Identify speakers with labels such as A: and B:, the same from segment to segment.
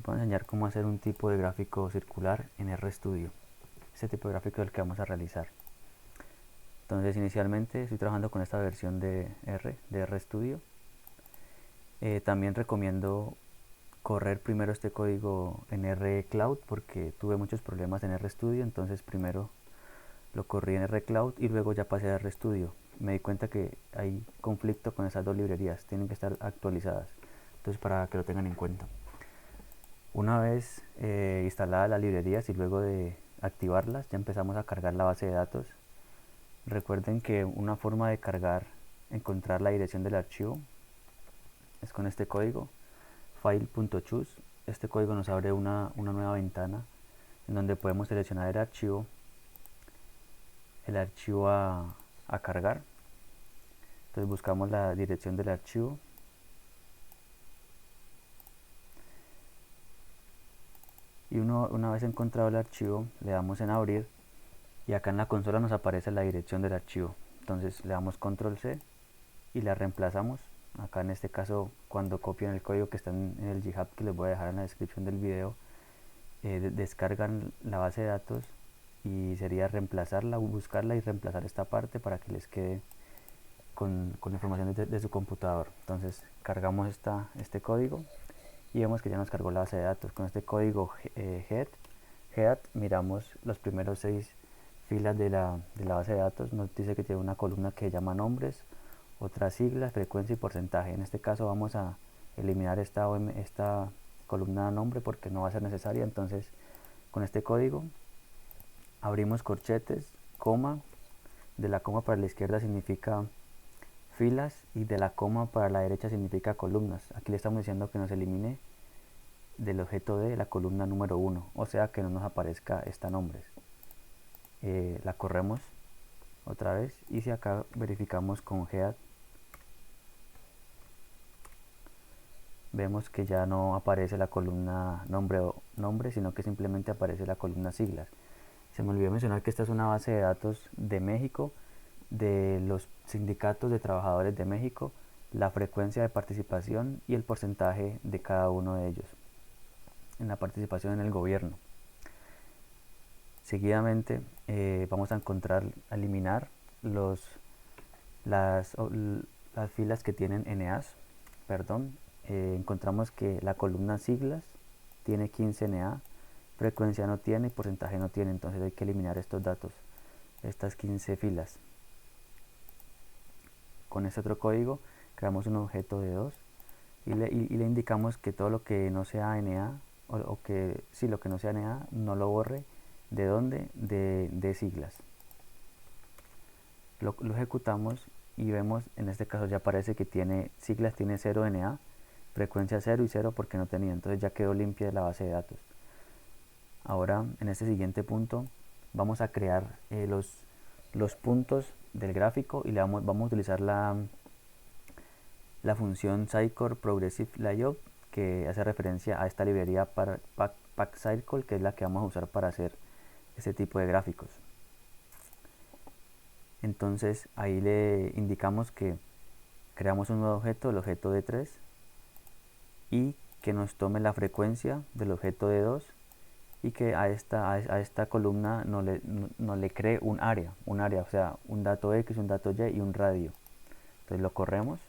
A: Les voy a enseñar cómo hacer un tipo de gráfico circular en RStudio. Este tipo de gráfico es el que vamos a realizar. Entonces inicialmente estoy trabajando con esta versión de RStudio. También recomiendo correr primero este código en RCloud porque tuve muchos problemas en RStudio, entonces primero lo corrí en RCloud y luego ya pasé a RStudio. Me di cuenta que hay conflicto con esas dos librerías, tienen que estar actualizadas, entonces para que lo tengan en cuenta. Una vez instaladas las librerías y luego de activarlas, ya empezamos a cargar la base de datos. Recuerden que una forma de cargar, encontrar la dirección del archivo, es con este código, file.choose. Este código nos abre una nueva ventana en donde podemos seleccionar el archivo a cargar. Entonces buscamos la dirección del archivo. Y una vez encontrado el archivo, le damos en abrir y acá en la consola nos aparece la dirección del archivo. Entonces le damos control C y la reemplazamos. Acá en este caso, cuando copian el código que está en el GitHub, que les voy a dejar en la descripción del video, descargan la base de datos y sería reemplazarla, buscarla y reemplazar esta parte para que les quede con información de su computador. Entonces cargamos este código y vemos que ya nos cargó la base de datos. Con este código head miramos los primeros 6 filas de la base de datos. Nos dice que tiene una columna que se llama nombres, otras siglas, frecuencia y porcentaje. En este caso vamos a eliminar esta columna nombre porque no va a ser necesaria. Entonces con este código abrimos corchetes, coma, de la coma para la izquierda significa filas y de la coma para la derecha significa columnas. Aquí le estamos diciendo que nos elimine del objeto de la columna número 1, o sea que no nos aparezca esta nombres. La corremos otra vez y si acá verificamos con head, vemos que ya no aparece la columna nombre, sino que simplemente aparece la columna siglas. Se me olvidó mencionar que esta es una base de datos de México, de los sindicatos de trabajadores de México, la frecuencia de participación y el porcentaje de cada uno de ellos en la participación en el gobierno. Seguidamente vamos a eliminar las filas que tienen NAs. Encontramos que la columna siglas tiene 15 NA, frecuencia no tiene y porcentaje no tiene, entonces hay que eliminar estos datos, estas 15 filas. Con este otro código creamos un objeto de 2 y le indicamos que todo lo que no sea NA, o que sí, lo que no sea NA, no lo borre. ¿De dónde? De siglas. Lo ejecutamos y vemos, en este caso ya aparece que tiene siglas, tiene 0 NA, frecuencia 0 y 0 porque no tenía, entonces ya quedó limpia de la base de datos. Ahora en este siguiente punto vamos a crear los puntos del gráfico y vamos a utilizar la función Cycle Progressive Layout, que hace referencia a esta librería para PackCycle, que es la que vamos a usar para hacer este tipo de gráficos. Entonces ahí le indicamos que creamos un nuevo objeto, el objeto de 3, y que nos tome la frecuencia del objeto de 2 y que a esta columna no le cree un área, o sea, un dato X, un dato Y y un radio. Entonces lo corremos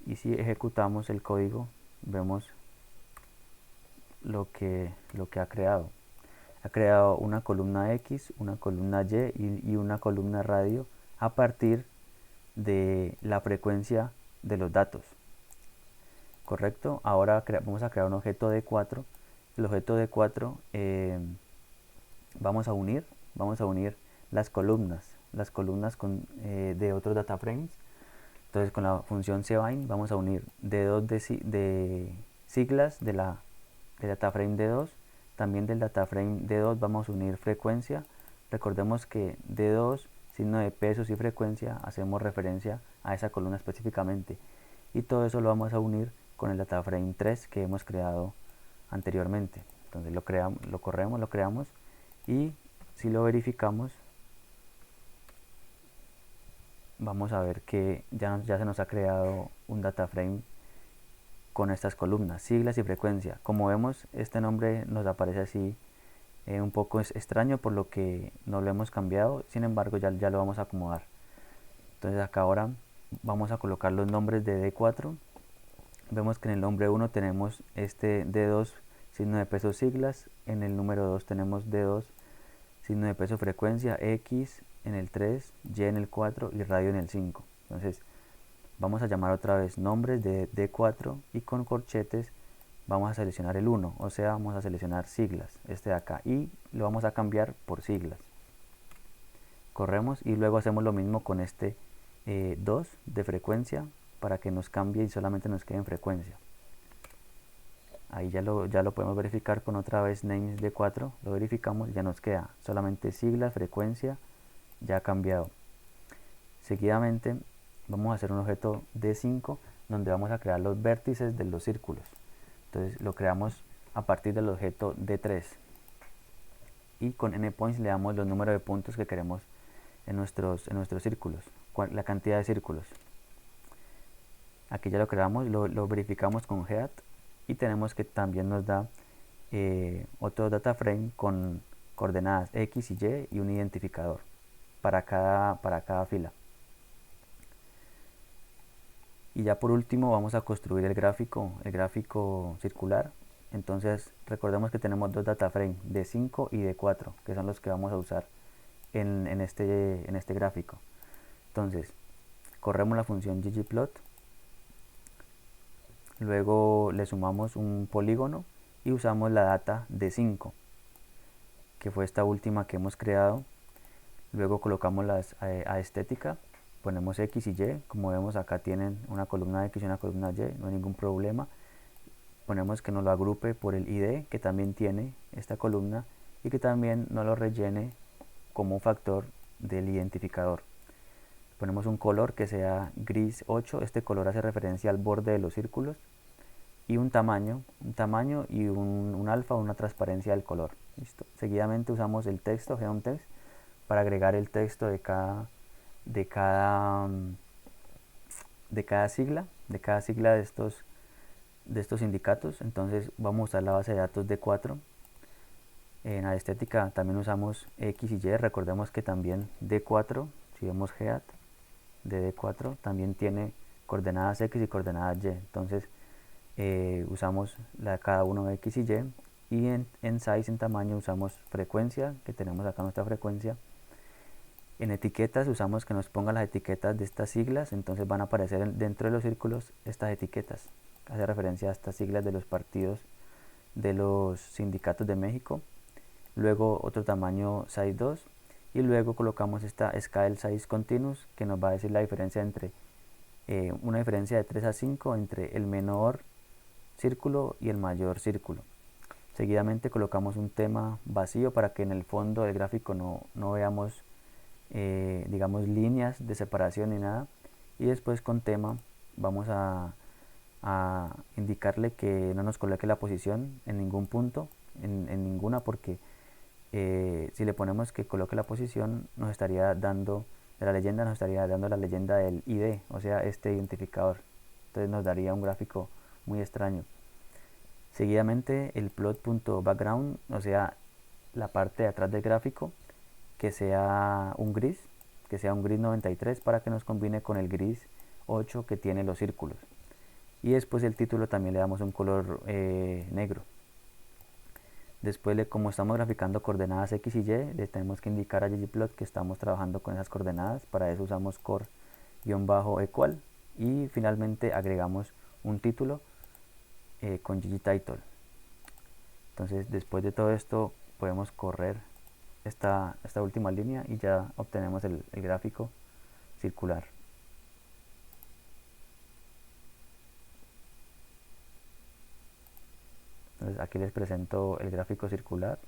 A: y si ejecutamos el código vemos lo que ha creado. Ha creado una columna X, una columna y una columna radio a partir de la frecuencia de los datos. Correcto. Ahora vamos a crear un objeto de 4. El objeto de 4 vamos a unir las columnas de otros data frames. Entonces con la función cbind vamos a unir D2 de siglas de la data frame D2. También del data frame D2 vamos a unir frecuencia. Recordemos que D2, signo de pesos y frecuencia, hacemos referencia a esa columna específicamente. Y todo eso lo vamos a unir con el data frame 3 que hemos creado anteriormente. Entonces lo creamos y si lo verificamos vamos a ver que ya se nos ha creado un data frame con estas columnas, siglas y frecuencia. Como vemos, este nombre nos aparece así un poco extraño, por lo que no lo hemos cambiado. Sin embargo, ya lo vamos a acomodar. Entonces acá ahora vamos a colocar los nombres de D4. Vemos que en el nombre 1 tenemos este D2 signo de peso siglas, en el número 2 tenemos D2 signo de peso frecuencia, X en el 3, Y en el 4 y radio en el 5. Entonces vamos a llamar otra vez nombres de D4 y con corchetes vamos a seleccionar el 1, o sea, vamos a seleccionar siglas, este de acá, y lo vamos a cambiar por siglas. Corremos y luego hacemos lo mismo con este 2 de frecuencia para que nos cambie y solamente nos quede en frecuencia. Ahí ya lo podemos verificar con otra vez names D4, lo verificamos y ya nos queda solamente siglas, frecuencia, ya ha cambiado. Seguidamente vamos a hacer un objeto D5 donde vamos a crear los vértices de los círculos. Entonces lo creamos a partir del objeto D3 y con endpoints le damos los números de puntos que queremos en nuestros círculos, la cantidad de círculos. Aquí ya lo creamos, lo verificamos con head y tenemos que también nos da otro data frame con coordenadas X y Y y un identificador para cada fila. Y ya por último vamos a construir el gráfico circular. Entonces recordemos que tenemos dos data frames, de 5 y de 4, que son los que vamos a usar en este gráfico. Entonces corremos la función ggplot, luego le sumamos un polígono y usamos la data de 5, que fue esta última que hemos creado. Luego colocamos las a estética, ponemos X y Y, como vemos acá tienen una columna X y una columna Y, no hay ningún problema. Ponemos que nos lo agrupe por el ID, que también tiene esta columna, y que también nos lo rellene como un factor del identificador. Ponemos un color que sea gris 8, este color hace referencia al borde de los círculos, y un tamaño y un alfa o una transparencia del color. ¿Listo? Seguidamente usamos el texto, geontext, para agregar el texto de cada sigla, de estos sindicatos. Entonces vamos a usar la base de datos D4. En la estética también usamos X y Y. Recordemos que también D4, si vemos head de D4, también tiene coordenadas X y coordenadas Y. Entonces usamos cada uno de X y Y. Y en size, en tamaño, usamos frecuencia, que tenemos acá nuestra frecuencia. En etiquetas usamos que nos pongan las etiquetas de estas siglas, entonces van a aparecer dentro de los círculos estas etiquetas. Hace referencia a estas siglas de los partidos de los sindicatos de México. Luego otro tamaño size 2 y luego colocamos esta scale size continuous, que nos va a decir la diferencia entre una diferencia de 3 a 5 entre el menor círculo y el mayor círculo. Seguidamente colocamos un tema vacío para que en el fondo del gráfico no veamos digamos líneas de separación ni nada, y después con tema vamos a indicarle que no nos coloque la posición en ningún punto, en ninguna, porque si le ponemos que coloque la posición nos estaría dando de la leyenda, nos estaría dando la leyenda del ID, o sea este identificador. Entonces nos daría un gráfico muy extraño. Seguidamente el plot.background, o sea la parte de atrás del gráfico, que sea un gris 93 para que nos combine con el gris 8 que tiene los círculos. Y después el título también le damos un color negro. Después, como estamos graficando coordenadas X y Y, le tenemos que indicar a ggplot que estamos trabajando con esas coordenadas. Para eso usamos core-equal y finalmente agregamos un título con ggtitle. Entonces después de todo esto podemos correr esta última línea y ya obtenemos el gráfico circular. Entonces aquí les presento el gráfico circular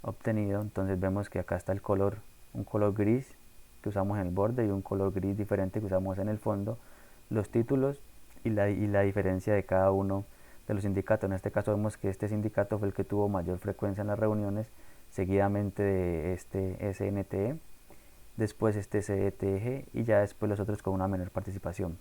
A: obtenido. Entonces vemos que acá está el color, un color gris que usamos en el borde y un color gris diferente que usamos en el fondo, los títulos y la diferencia de cada uno de los sindicatos. En este caso vemos que este sindicato fue el que tuvo mayor frecuencia en las reuniones, seguidamente de este SNTE, después este CETG y ya después los otros con una menor participación.